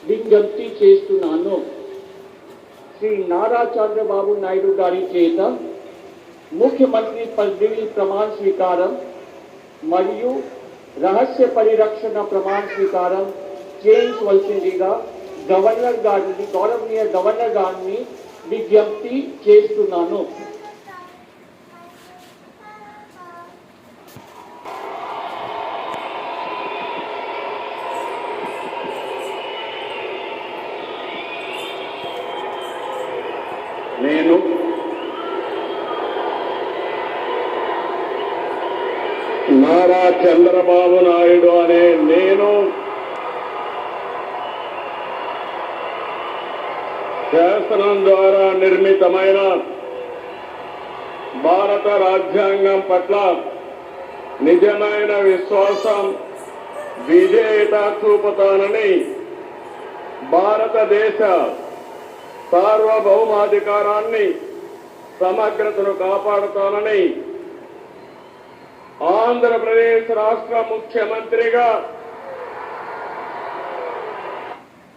విజ్ఞప్తి చేస్తున్నాను. శ్రీ నారా చంద్రబాబు నాయుడు గారి చేత ముఖ్యమంత్రి పదవి ప్రమాణ స్వీకారం మరియు రహస్య పరిరక్షణ ప్రమాణ స్వీకారం చేయించవలసిందిగా గవర్నీయ గవర్నర్ గారిని విజ్ఞప్తి చేస్తున్నాను. నేను నారా చంద్రబాబు నాయుడు అనే నేను శాసనం ద్వారా నిర్మితమైన భారత రాజ్యాంగం పట్ల నిజమైన విశ్వాసం, విధేయత చూపుతానని, భారతదేశ సార్వభౌమాధికారాన్ని, సమగ్రతను కాపాడుతానని ఆంధ్రప్రదేశ్ రాష్ట్ర ముఖ్యమంత్రిగా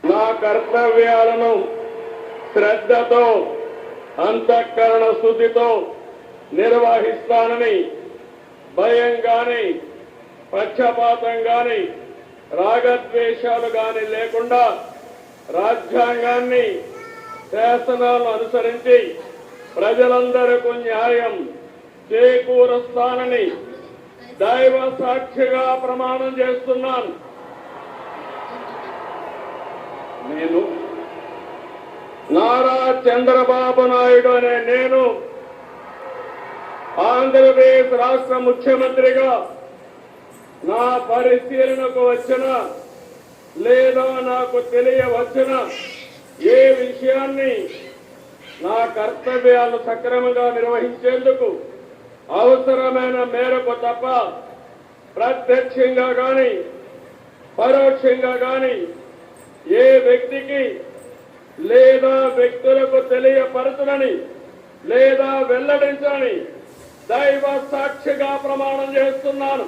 నా కర్తవ్యాలను శ్రద్ధతో, అంతఃకరణ శుద్ధితో నిర్వహిస్తానని, భయం గాని, పక్షపాతం గాని, రాగద్వేషాలు గాని లేకుండా రాజ్యాంగాన్ని, శాసనాలను అనుసరించి ప్రజలందరికీ న్యాయం చేకూరుస్తానని దైవ సాక్షిగా ప్రమాణం చేస్తున్నాను. నేను నారా చంద్రబాబు నాయుడు అనే నేను ఆంధ్రప్రదేశ్ రాష్ట్ర ముఖ్యమంత్రిగా నా పరిశీలనకు వచ్చిన లేదా నాకు తెలియవచ్చిన ఏ విషయాన్ని నా కర్తవ్యాలు సక్రమంగా నిర్వహించేందుకు అవసరమైన మేరకు తప్ప ప్రత్యక్షంగా గాని పరోక్షంగా గాని ఏ వ్యక్తికి లేదా వ్యక్తులకు తెలియపరచునని లేదా వెల్లడించని దైవ సాక్షిగా ప్రమాణం చేస్తున్నాను.